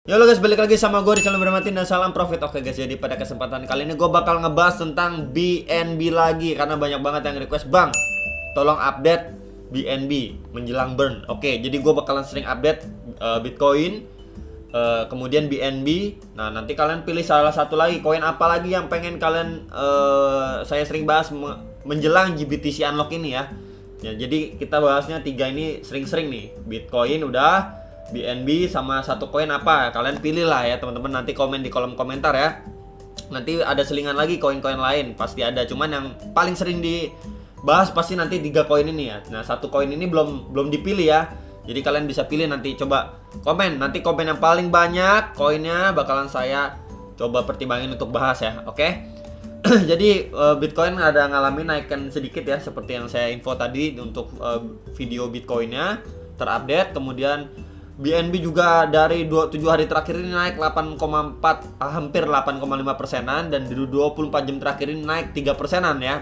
Halo guys, balik lagi sama gue Rizal Bermatin dan salam profit. Oke guys, jadi pada kesempatan kali ini gue bakal ngebahas tentang BNB lagi. Karena banyak banget yang request, bang tolong update BNB menjelang burn. Oke, jadi gue bakalan sering update Bitcoin, kemudian BNB. Nah, nanti kalian pilih salah satu lagi, koin apa lagi yang pengen kalian saya sering bahas menjelang GBTC Unlock ini ya. Jadi kita bahasnya tiga ini sering-sering nih. Bitcoin udah, BNB sama satu koin apa, kalian pilih lah ya teman-teman. Nanti komen di kolom komentar ya. Nanti ada selingan lagi koin-koin lain pasti ada, cuman yang paling sering dibahas pasti nanti 3 koin ini ya. Nah, satu koin ini belum dipilih ya. Jadi kalian bisa pilih, nanti coba komen. Nanti komen yang paling banyak koinnya bakalan saya coba pertimbangin untuk bahas ya. Oke. Jadi Bitcoin ada ngalamin naikkan sedikit ya, seperti yang saya info tadi untuk video Bitcoinnya terupdate. Kemudian BNB juga dari 7 hari terakhir ini naik 8,4, hampir 8,5%-an, dan di 24 jam terakhir ini naik 3%-an ya.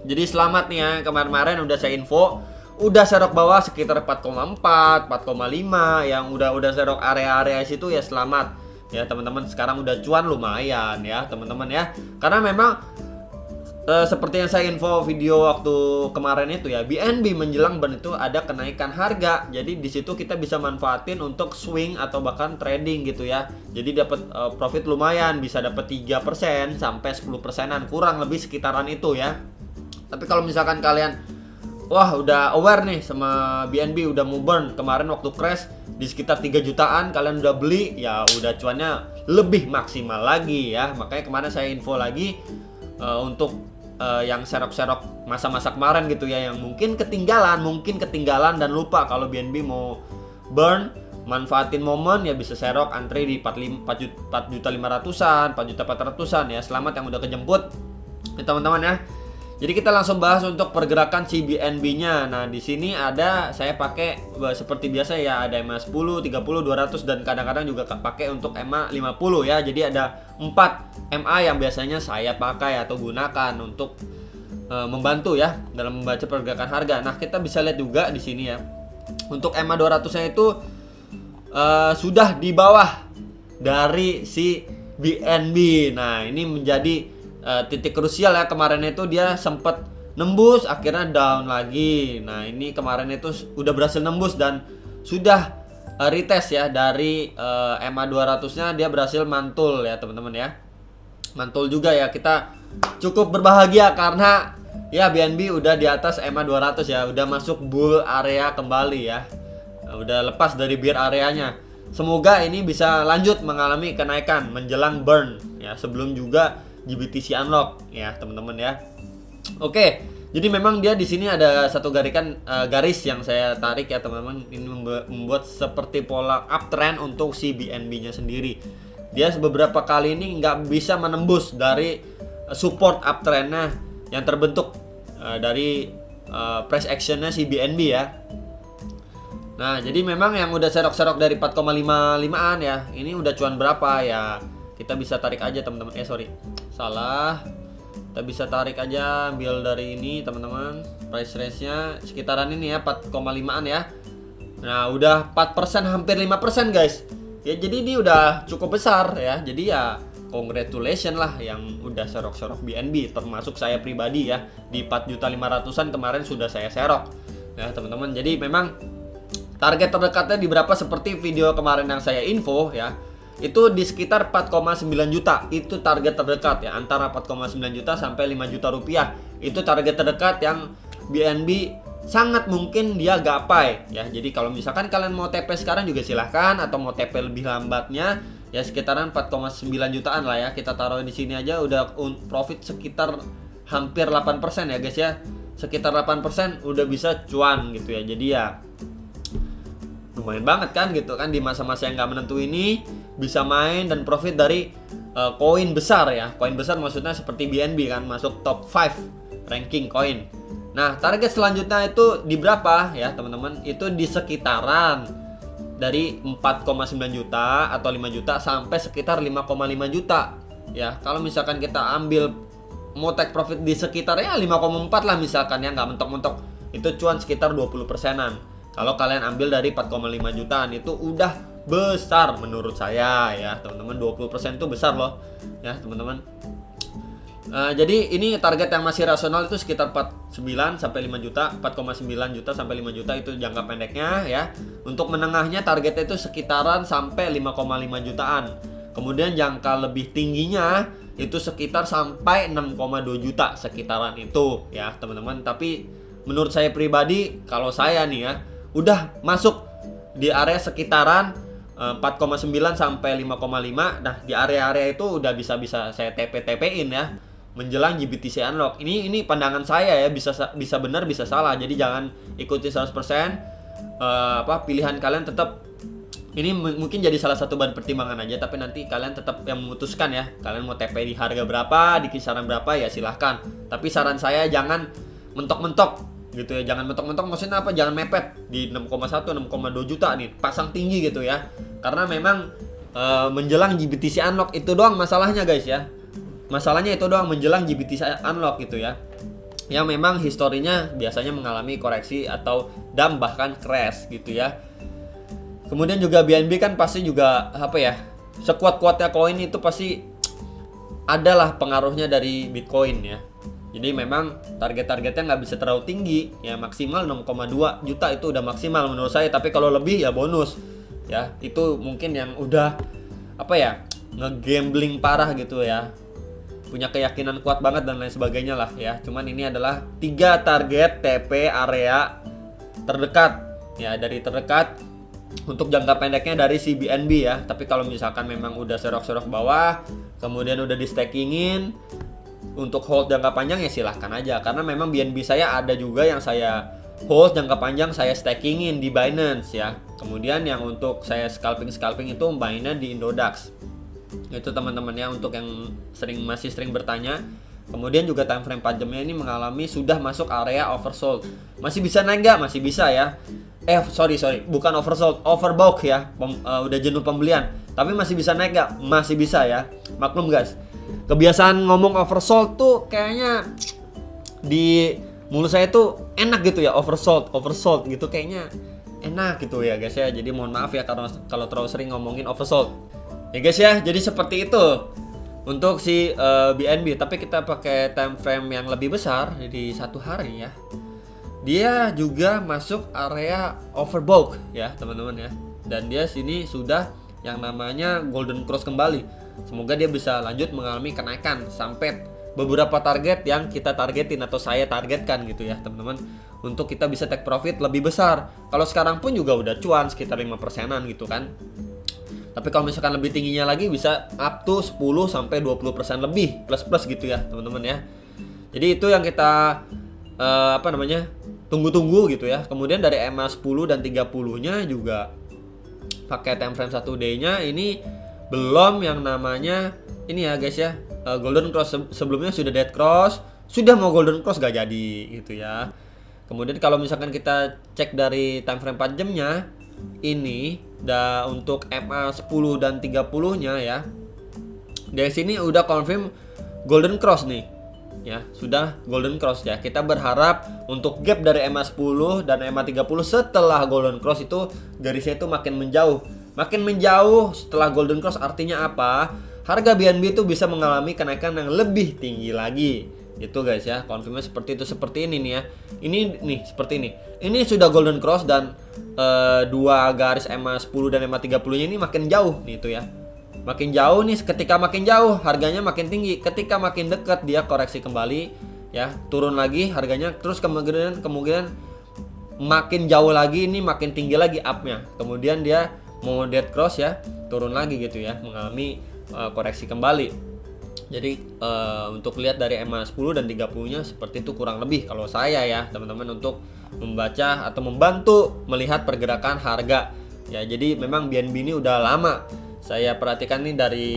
Jadi selamat nih ya, kemarin-kemarin udah saya info, udah serok bawah sekitar 4,4, 4,5, yang udah serok area-area situ ya selamat ya teman-teman. Sekarang udah cuan lumayan ya teman-teman ya. Karena memang seperti yang saya info video waktu kemarin itu ya, BNB menjelang burn itu ada kenaikan harga. Jadi di situ kita bisa manfaatin untuk swing atau bahkan trading gitu ya. Jadi dapat profit lumayan, bisa dapat 3% sampai 10%-an, kurang lebih sekitaran itu ya. Tapi kalau misalkan kalian wah udah aware nih sama BNB, udah mau burn, kemarin waktu crash di sekitar 3 jutaan kalian udah beli, ya udah cuannya lebih maksimal lagi ya. Makanya kemarin saya info lagi untuk yang serok-serok masa-masa kemarin gitu ya, yang mungkin ketinggalan dan lupa kalau BNB mau burn, manfaatin momen ya, bisa serok antri di 4.500-an, 4.400-an ya. Selamat yang udah kejemput ya teman-teman ya. Jadi kita langsung bahas untuk pergerakan si BNB-nya. Nah, di sini ada saya pakai seperti biasa ya, ada EMA 10, 30, 200 dan kadang-kadang juga pakai untuk EMA 50 ya. Jadi ada 4 MA yang biasanya saya pakai atau gunakan untuk membantu ya dalam membaca pergerakan harga. Nah, kita bisa lihat juga di sini ya. Untuk EMA 200-nya itu sudah di bawah dari si BNB. Nah, ini menjadi titik krusial ya. Kemarin itu dia sempat nembus, akhirnya down lagi. Nah, ini kemarin itu udah berhasil nembus dan sudah retest ya dari EMA 200-nya, dia berhasil mantul ya teman-teman ya. Mantul juga ya, kita cukup berbahagia karena ya BNB udah di atas EMA 200 ya, udah masuk bull area kembali ya. Udah lepas dari bear areanya. Semoga ini bisa lanjut mengalami kenaikan menjelang burn ya, sebelum juga GBTC Unlock ya teman-teman ya. Oke, jadi memang dia di sini ada satu garis yang saya tarik ya teman-teman. Ini membuat seperti pola uptrend untuk si BNB-nya sendiri. Dia beberapa kali ini nggak bisa menembus dari support uptrendnya yang terbentuk dari price actionnya si BNB ya. Nah, jadi memang yang udah serok-serok dari 4,55an ya, ini udah cuan berapa ya? Kita bisa tarik aja teman-teman. Salah. Kita bisa tarik aja, ambil dari ini teman-teman. Price range-nya sekitaran ini ya, 4,5an ya. Nah, udah 4%, hampir 5% guys. Ya, jadi ini udah cukup besar ya. Jadi ya congratulations lah yang udah serok-serok BNB, termasuk saya pribadi ya. Di 4.500-an kemarin sudah saya serok. Ya, teman-teman. Jadi memang target terdekatnya di berapa, seperti video kemarin yang saya info ya. Itu di sekitar 4,9 juta. Itu target terdekat ya, antara 4,9 juta sampai 5 juta rupiah. Itu target terdekat yang BNB sangat mungkin dia gapai ya. Jadi kalau misalkan kalian mau TP sekarang juga silahkan, atau mau TP lebih lambatnya ya sekitaran 4,9 jutaan lah ya. Kita taruh di sini aja udah profit sekitar hampir 8% ya guys ya. Sekitar 8% udah bisa cuan gitu ya. Jadi ya lumayan banget kan gitu kan, di masa-masa yang nggak menentu ini bisa main dan profit dari koin besar ya. Koin besar maksudnya seperti BNB kan, masuk top 5 ranking koin. Nah, target selanjutnya itu di berapa ya teman-teman? Itu di sekitaran dari 4,9 juta atau 5 juta sampai sekitar 5,5 juta ya. Kalau misalkan kita ambil mau take profit di sekitarnya 5,4 lah misalkan ya, nggak mentok-mentok, itu cuan sekitar 20%-an. Kalau kalian ambil dari 4,5 jutaan itu udah besar menurut saya ya teman-teman. 20% itu besar loh ya teman-teman. Jadi ini target yang masih rasional itu sekitar 49 sampai 5 juta, 4,9 juta sampai 5 juta itu jangka pendeknya ya. Untuk menengahnya targetnya itu sekitaran sampai 5,5 jutaan. Kemudian jangka lebih tingginya itu sekitar sampai 6,2 juta sekitaran itu ya teman-teman. Tapi menurut saya pribadi, kalau saya nih ya udah masuk di area sekitaran 4,9 sampai 5,5. Nah, di area-area itu udah bisa saya TP-TP-in ya menjelang GBTC unlock. Ini pandangan saya ya, bisa benar bisa salah. Jadi jangan ikuti 100%. Pilihan kalian tetap ini mungkin jadi salah satu bahan pertimbangan aja, tapi nanti kalian tetap yang memutuskan ya. Kalian mau TP di harga berapa, di kisaran berapa ya silahkan. Tapi saran saya jangan mentok-mentok gitu ya. Jangan mentok-mentok maksudnya apa? Jangan mepet di 6,1 6,2 juta nih, pasang tinggi gitu ya. Karena memang menjelang GBTC unlock itu doang masalahnya guys ya. Masalahnya itu doang menjelang GBTC unlock gitu ya. Yang memang historinya biasanya mengalami koreksi atau dump bahkan crash gitu ya. Kemudian juga BNB kan pasti juga apa ya, sekuat-kuatnya koin itu pasti adalah pengaruhnya dari Bitcoin ya. Jadi memang target-targetnya nggak bisa terlalu tinggi ya, maksimal 6,2 juta itu udah maksimal menurut saya. Tapi kalau lebih ya bonus ya, itu mungkin yang udah apa ya, ngegambling parah gitu ya, punya keyakinan kuat banget dan lain sebagainya lah ya. Cuman ini adalah 3 target TP area terdekat ya, dari terdekat untuk jangka pendeknya dari si BNB ya. Tapi kalau misalkan memang udah serok-serok bawah, kemudian udah di stakingin untuk hold jangka panjang ya silahkan aja. Karena memang BNB saya ada juga yang saya hold jangka panjang, saya stakingin di Binance ya. Kemudian yang untuk saya scalping itu mainnya di Indodax. Itu teman-teman ya, untuk yang masih sering bertanya. Kemudian juga time frame 4 jamnya ini mengalami sudah masuk area oversold. Masih bisa naik nggak? Masih bisa ya. Sorry, bukan oversold, overbought ya. Udah jenuh pembelian. Tapi masih bisa naik nggak? Masih bisa ya. Maklum guys, kebiasaan ngomong oversold tuh kayaknya di mulut saya tuh enak gitu ya. Oversold gitu kayaknya enak gitu ya guys ya. Jadi mohon maaf ya kalau terlalu sering ngomongin oversold ya guys ya. Jadi seperti itu untuk si BNB. Tapi kita pakai time frame yang lebih besar, jadi 1 hari ya. Dia juga masuk area overbought ya teman-teman ya. Dan dia sini sudah yang namanya golden cross kembali. Semoga dia bisa lanjut mengalami kenaikan sampai beberapa target yang kita targetin atau saya targetkan gitu ya teman-teman, untuk kita bisa take profit lebih besar. Kalau sekarang pun juga udah cuan sekitar 5%-an gitu kan. Tapi kalau misalkan lebih tingginya lagi bisa up to 10 sampai 20% lebih plus gitu ya teman-teman ya. Jadi itu yang kita tunggu-tunggu gitu ya. Kemudian dari EMA 10 dan 30-nya juga pakai time frame 1 day-nya ini belum yang namanya ini ya guys ya. Golden cross sebelumnya sudah dead cross, sudah mau golden cross gak jadi gitu ya. Kemudian kalau misalkan kita cek dari time frame 4 jamnya ini untuk MA 10 dan 30-nya ya. Dari sini udah confirm golden cross nih. Ya, sudah golden cross ya. Kita berharap untuk gap dari MA 10 dan MA 30 setelah golden cross itu garisnya itu makin menjauh. Makin menjauh setelah golden cross artinya apa? Harga BNB itu bisa mengalami kenaikan yang lebih tinggi lagi. Itu guys ya, konfirmnya seperti itu, seperti ini nih ya. Ini nih seperti ini. Ini sudah golden cross dan 2 garis MA 10 dan MA 30-nya ini makin jauh nih itu ya. Makin jauh nih, ketika makin jauh harganya makin tinggi. Ketika makin dekat dia koreksi kembali ya, turun lagi harganya, terus kemungkinan makin jauh lagi ini makin tinggi lagi up-nya. Kemudian dia mau dead cross ya, turun lagi gitu ya, mengalami koreksi kembali. Jadi untuk lihat dari EMA 10 dan 30-nya seperti itu kurang lebih kalau saya ya teman-teman, untuk membaca atau membantu melihat pergerakan harga ya. Jadi memang BNB ini udah lama saya perhatikan nih dari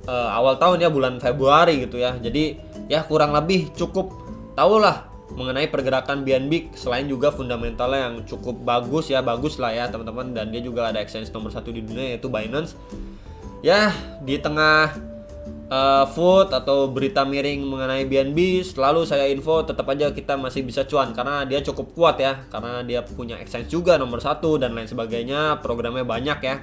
awal tahun ya, bulan Februari gitu ya. Jadi ya kurang lebih cukup tahulah mengenai pergerakan BNB, selain juga fundamentalnya yang cukup bagus lah ya teman-teman. Dan dia juga ada exchange nomor 1 di dunia yaitu Binance. Ya di tengah food atau berita miring mengenai BNB selalu saya info, tetap aja kita masih bisa cuan karena dia cukup kuat ya, karena dia punya exchange juga nomor 1 dan lain sebagainya, programnya banyak ya.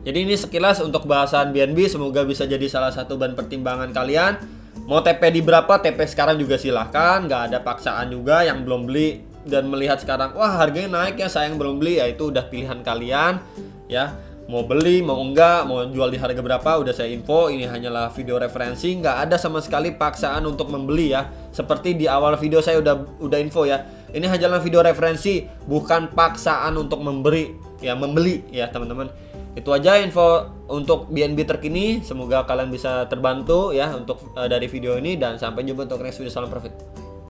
Jadi ini sekilas untuk bahasan BNB, semoga bisa jadi salah satu bahan pertimbangan kalian. Mau TP di berapa, TP sekarang juga silahkan, nggak ada paksaan juga. Yang belum beli dan melihat sekarang, wah harganya naik ya, sayang belum beli, ya itu udah pilihan kalian ya. Mau beli, mau enggak, mau jual di harga berapa, udah saya info. Ini hanyalah video referensi, nggak ada sama sekali paksaan untuk membeli ya. Seperti di awal video saya udah info ya. Ini hanyalah video referensi, bukan paksaan untuk membeli ya teman-teman. Itu aja info untuk BNB terkini. Semoga kalian bisa terbantu ya untuk dari video ini, dan sampai jumpa untuk next video. Salam profit.